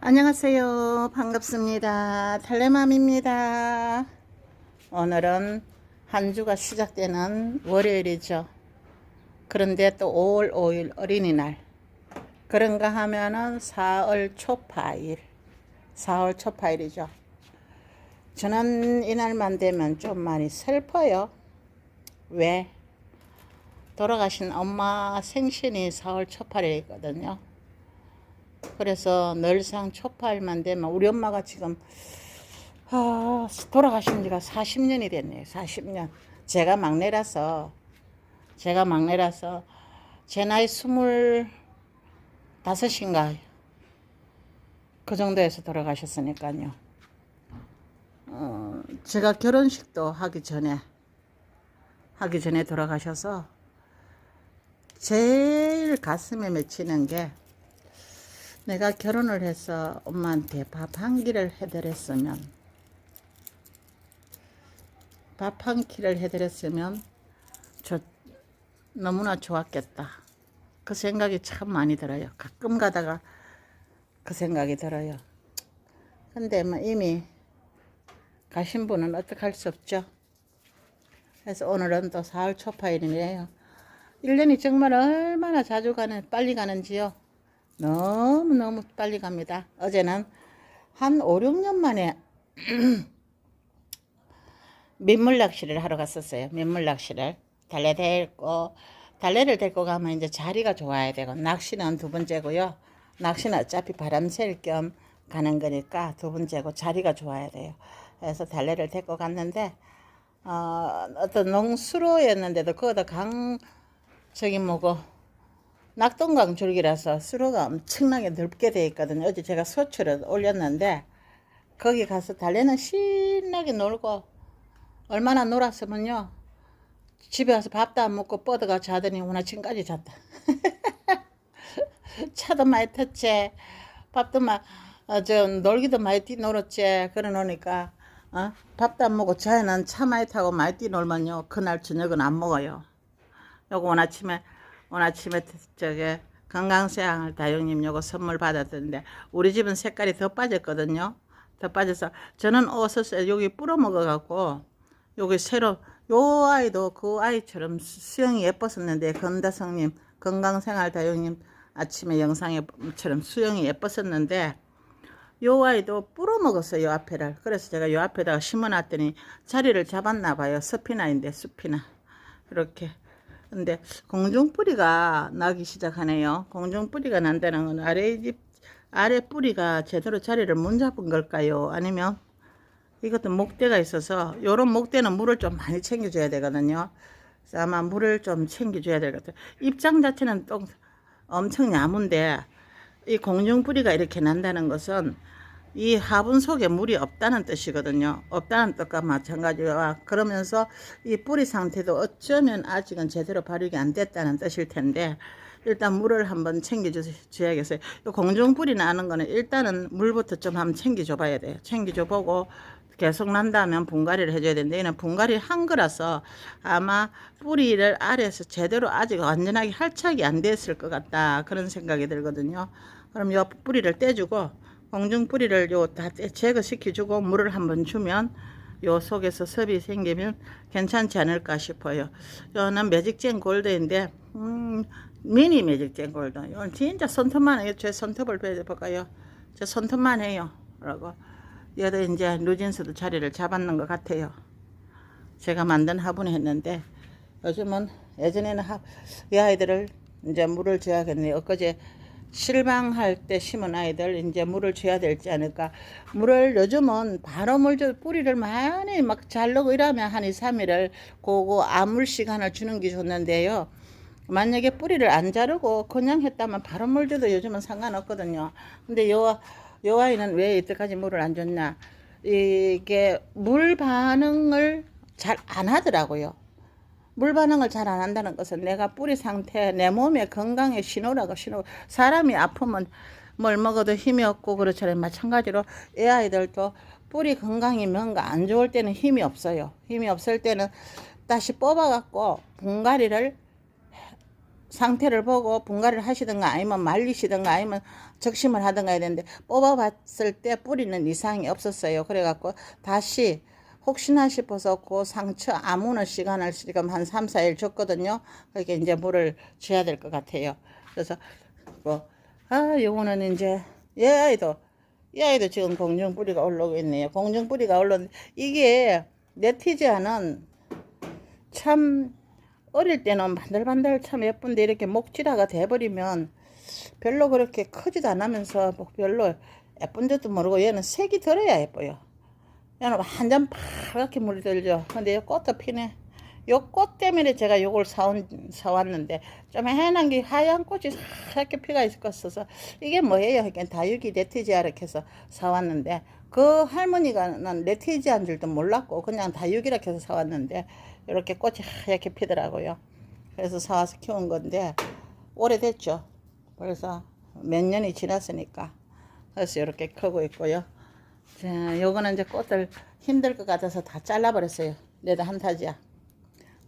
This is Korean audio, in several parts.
안녕하세요. 반갑습니다. 달래맘입니다. 오늘은 한 주가 시작되는 월요일이죠. 그런데 또 5월 5일 어린이날. 그런가 하면은 4월 초파일. 4월 초파일이죠. 저는 이날만 되면 좀 많이 슬퍼요. 왜? 돌아가신 엄마 생신이 4월 초파일이거든요. 그래서 늘상 초파일만 되면 우리 엄마가 지금 돌아가신 지가 40년이 됐네요. 40년. 제가 막내라서 제 나이 25인가 그 정도에서 돌아가셨으니까요. 제가 결혼식도 하기 전에 돌아가셔서 제일 가슴에 맺히는 게, 내가 결혼을 해서 엄마한테 밥 한 끼를 해드렸으면 저 너무나 좋았겠다. 그 생각이 참 많이 들어요. 가끔 가다가 그 생각이 들어요. 근데 뭐 이미 가신 분은 어떡할 수 없죠. 그래서 오늘은 또 4월 초파일이네요. 1년이 정말 얼마나 빨리 가는지요. 너무너무 빨리 갑니다. 어제는 한 5, 6년 만에 민물 낚시를 하러 갔었어요. 민물 낚시를. 달래를 데리고 가면 이제 자리가 좋아야 되고, 낚시는 두 번째고요. 낚시는 어차피 바람 쐴 겸 가는 거니까 두 번째고, 자리가 좋아야 돼요. 그래서 달래를 데리고 갔는데, 어떤 농수로였는데도 거기다 낙동강 줄기라서 수로가 엄청나게 넓게 되어 있거든요. 어제 제가 소추를 올렸는데, 거기 가서 달래는 신나게 놀고, 얼마나 놀았으면요, 집에 와서 밥도 안 먹고 뻗어가 자더니 오늘 아침까지 잤다. 차도 많이 탔지, 밥도 놀기도 많이 뛰놀았지. 그래 놓으니까 밥도 안 먹고 자야는 차 많이 타고 많이 뛰놀면요, 그날 저녁은 안 먹어요. 요거 오늘 아침에 저게 건강생활 다육님 요거 선물 받았던데, 우리 집은 색깔이 더 빠졌거든요. 더 빠져서 저는 옷을 여기 뿌려 먹어갖고, 여기 새로 요 아이도 그 아이처럼 수영이 예뻤었는데, 건다성님 건강생활 다육님 아침에 영상에처럼 수영이 예뻤었는데, 요 아이도 뿌려 먹었어요, 요 앞에를. 그래서 제가 요 앞에다가 심어놨더니 자리를 잡았나 봐요. 숲이나인데, 숲이나 이렇게. 근데 공중뿌리가 나기 시작하네요. 공중뿌리가 난다는 건 아래 뿌리가 제대로 자리를 못 잡은 걸까요? 아니면 이것도 목대가 있어서, 요런 목대는 물을 좀 많이 챙겨줘야 되거든요. 그래서 아마 물을 좀 챙겨줘야 될 것 같아요. 입장 자체는 또 엄청 야문데, 이 공중뿌리가 이렇게 난다는 것은 이 화분 속에 물이 없다는 뜻이거든요. 없다는 뜻과 마찬가지와, 그러면서 이 뿌리 상태도 어쩌면 아직은 제대로 발육이 안 됐다는 뜻일 텐데, 일단 물을 한번 챙겨줘야겠어요. 이 공중뿌리 나는 거는 일단은 물부터 좀 한번 챙겨줘 봐야 돼요. 챙겨줘 보고 계속 난다면 분갈이를 해줘야 되는데, 얘는 분갈이 한 거라서 아마 뿌리를 아래에서 제대로 아직 완전하게 활착이 안 됐을 것 같다, 그런 생각이 들거든요. 그럼 이 뿌리를 떼주고, 공중뿌리를 다 제거시켜주고 물을 한번 주면 요 속에서 섭이 생기면 괜찮지 않을까 싶어요. 이거는 매직젠 골드인데, 미니 매직젠 골드. 이건 진짜 손톱만 해요. 제 손톱을 빼볼까요? 제 손톱만 해요. 라고. 얘도 이제 누진스도 자리를 잡았는 것 같아요. 제가 만든 화분에 했는데, 요즘은 예전에는 이 아이들을 이제 물을 줘야겠네요. 엊그제 실방할 때 심은 아이들 이제 물을 줘야 될지 않을까. 물을 요즘은 바로 물 줘, 뿌리를 많이 막 자르고 이러면 한 2, 3일을 그거 아물 시간을 주는 게 좋는데요. 만약에 뿌리를 안 자르고 그냥 했다면 바로 물 줘도 요즘은 상관없거든요. 근데 요 아이는 왜 이때까지 물을 안 줬냐. 이게 물 반응을 잘 안 하더라고요. 물 반응을 잘 안 한다는 것은 내가 뿌리 상태, 내 몸의 건강의 신호라고. 사람이 아프면 뭘 먹어도 힘이 없고 그렇잖아요. 마찬가지로 애 아이들도 뿌리 건강이 뭔가 안 좋을 때는 힘이 없어요. 힘이 없을 때는 다시 뽑아갖고 분갈이를 상태를 보고 분갈이를 하시든가 아니면 말리시든가 아니면 적심을 하든가 해야 되는데 뽑아봤을 때 뿌리는 이상이 없었어요. 그래갖고 다시 혹시나 싶어서 그 상처 아무는 시간을 지금 한 3, 4일 줬거든요. 그렇게 이제 물을 줘야 될 것 같아요. 그래서 요거는 이제 이 아이도 지금 공중뿌리가 올라오고 있네요. 공중뿌리가 올라오는데 이게 네티지아는 참 어릴 때는 반들반들 참 예쁜데 이렇게 목질화가 돼버리면 별로 그렇게 크지도 않으면서 뭐 별로 예쁜 줄도 모르고 얘는 색이 들어야 예뻐요. 얘는 완전 파랗게 물이 들죠. 근데 이 꽃도 피네. 요 꽃 때문에 제가 요걸 사왔는데 좀 해난 게 하얀 꽃이 하얗게 피가 있었어서 이게 뭐예요? 그러니까 다육이 네티지아 이렇게 해서 사왔는데 그 할머니가 난 네티지아인 줄도 몰랐고 그냥 다육이라 해서 사왔는데 이렇게 꽃이 하얗게 피더라고요. 그래서 사와서 키운 건데 오래됐죠. 그래서 몇 년이 지났으니까 그래서 이렇게 크고 있고요. 자, 요거는 이제 꽃을 힘들 것 같아서 다 잘라버렸어요. 내도 한타지야.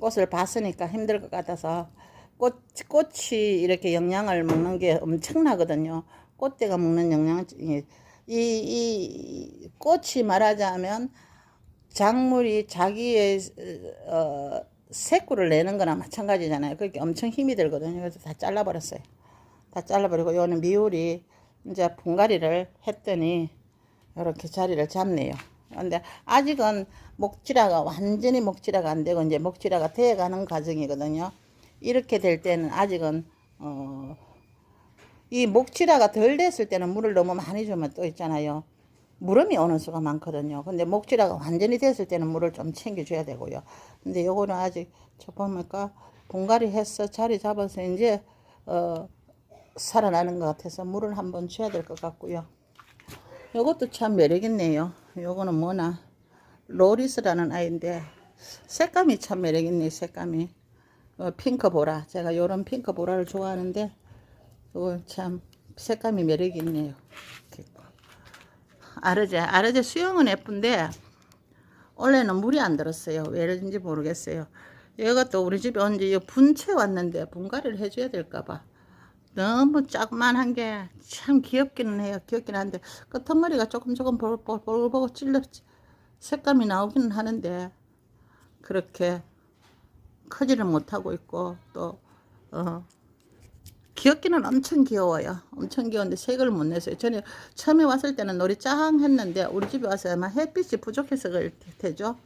꽃을 봤으니까 힘들 것 같아서 꽃이 이렇게 영양을 먹는 게 엄청나거든요. 꽃대가 먹는 영양이 이 꽃이 말하자면 작물이 자기의 새꾸를 내는 거나 마찬가지잖아요. 그렇게 엄청 힘이 들거든요. 그래서 다 잘라버렸어요. 다 잘라버리고 요는 미울이 이제 분갈이를 했더니 이렇게 자리를 잡네요. 근데 아직은 완전히 목질화가 안 되고 이제 목질화가 되어가는 과정이거든요. 이렇게 될 때는 아직은 이 목질화가 덜 됐을 때는 물을 너무 많이 주면 또 있잖아요. 무름이 오는 수가 많거든요. 근데 목질화가 완전히 됐을 때는 물을 좀 챙겨줘야 되고요. 근데 요거는 아직 저 보니까 분갈이 해서 자리 잡아서 이제 살아나는 것 같아서 물을 한번 줘야 될 것 같고요. 요것도 참 매력있네요. 요거는 뭐나 로리스라는 아이인데 색감이 참 매력있네. 색감이 핑크보라. 제가 요런 핑크보라를 좋아하는데 요거 참 색감이 매력있네요. 아르제 수영은 예쁜데 원래는 물이 안 들었어요. 왜인지 모르겠어요. 이것도 우리 집에 언제 분채 왔는데 분갈이를 해줘야 될까봐 너무 조그만한 게 참 귀엽기는 해요. 귀엽긴 한데 끄트머리가 조금 보고 찔러 색감이 나오기는 하는데 그렇게 크지를 못하고 있고 또 귀엽기는 엄청 귀여워요. 엄청 귀여운데 색을 못 냈어요. 전에 처음에 왔을 때는 놀이 짱 했는데 우리 집에 와서 아마 햇빛이 부족해서 그럴 테죠.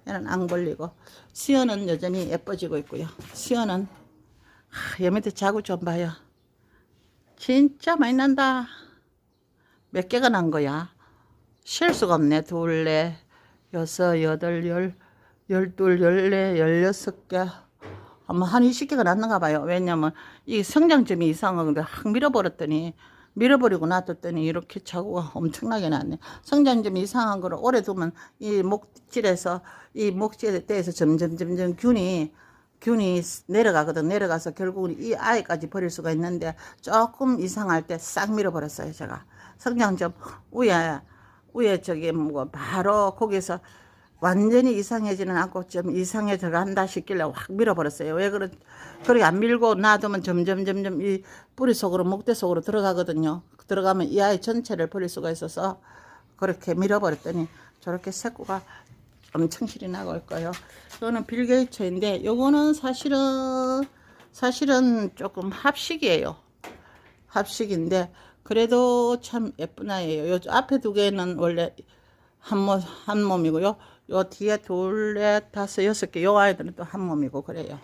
얘는 안 걸리고 수연은 여전히 예뻐지고 있고요. 수연은 얘 밑에 자구 좀 봐요. 진짜 많이 난다. 몇 개가 난 거야? 셀 수가 없네. 둘, 넷, 여섯, 여덟, 열둘, 열네, 16개. 아마 한 20개가 났는가 봐요. 왜냐면 이 성장점이 이상한 건데 확 밀어버리고 놔뒀더니 이렇게 자구가 엄청나게 났네. 성장점이 이상한 거를 오래 두면 이 목질에 대해서 점점 균이 내려가거든. 내려가서 결국은 이 아이까지 버릴 수가 있는데 조금 이상할 때 싹 밀어버렸어요. 제가 성장점 위에 저기 뭐 바로 거기서 완전히 이상해지는 않고 좀 이상해 들어간다 싶길래 확 밀어버렸어요. 왜 그렇게 안 밀고 놔두면 점점 이 뿌리 속으로 목대 속으로 들어가거든요. 들어가면 이 아이 전체를 버릴 수가 있어서 그렇게 밀어버렸더니 저렇게 새꾸가 엄청 실이 나고 올 거예요. 이거는 빌게이츠인데 요거는 사실은 조금 합식이에요. 합식인데 그래도 참 예쁜 아이예요. 요 앞에 두 개는 원래 한 몸이고요. 요 뒤에 둘, 넷, 다섯, 6개 요 아이들은 또 한 몸이고 그래요.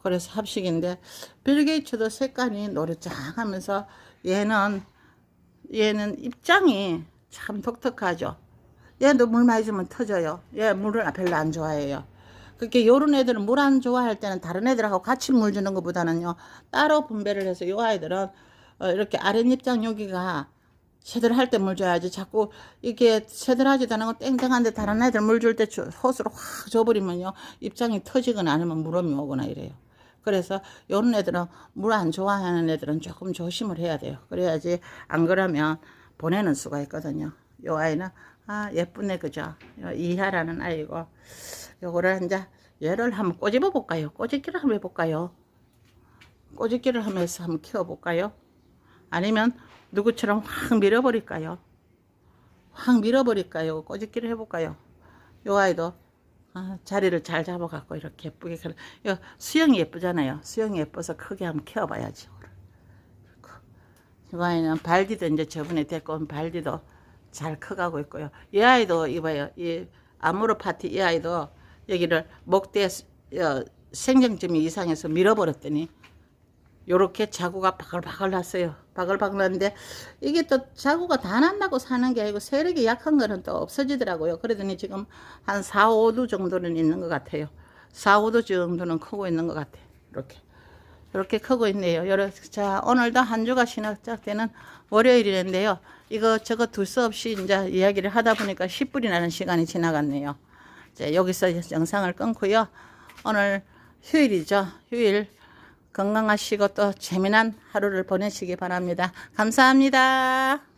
그래서 합식인데 빌게이츠도 색깔이 노릇장하면서 얘는 입장이 참 독특하죠. 얘도 물 많이 주면 터져요. 얘 물을 별로 안 좋아해요. 그렇게 요런 애들은 물 안 좋아할 때는 다른 애들하고 같이 물 주는 것보다는요 따로 분배를 해서 요 아이들은 이렇게 아랫입장 여기가 새들 할 때 물 줘야지 자꾸 이게 새들 하지도 않은 거 땡땡한데 다른 애들 물 줄 때 호스로 확 줘버리면요 입장이 터지거나 아니면 물음이 오거나 이래요. 그래서 요런 애들은 물 안 좋아하는 애들은 조금 조심을 해야 돼요. 그래야지 안 그러면 보내는 수가 있거든요. 요 아이는 예쁘네 그죠? 이하라는 아이고 요거를 이제 얘를 한번 꼬집어 볼까요? 꼬집기를 한번 해볼까요? 꼬집기를 하면서 한번 키워볼까요? 아니면 누구처럼 확 밀어버릴까요? 확 밀어버릴까요? 꼬집기를 해볼까요? 요 아이도 자리를 잘 잡아갖고 이렇게 예쁘게 수영이 예쁘잖아요. 수영이 예뻐서 크게 한번 키워봐야죠. 이 아이는 발디도 이제 저번에 데리고 온 발디도 잘 커가고 있고요. 이 아이도 이봐요. 이 아모르 파티 이 아이도 여기를 목대 생장점이 이상해서 밀어버렸더니 요렇게 자구가 바글바글 났어요. 바글바글 났는데 이게 또 자구가 다 난다고 사는 게 아니고 세력이 약한 거는 또 없어지더라고요. 그러더니 지금 한 4, 5도 정도는 있는 것 같아요. 4, 5도 정도는 크고 있는 것 같아요. 이렇게 크고 있네요. 자, 오늘도 한 주가 시작되는 월요일인데요. 이거 저거 둘 수 없이 이제 이야기를 하다 보니까 10분이 나는 시간이 지나갔네요. 자, 여기서 영상을 끊고요. 오늘 휴일이죠. 휴일 건강하시고 또 재미난 하루를 보내시기 바랍니다. 감사합니다.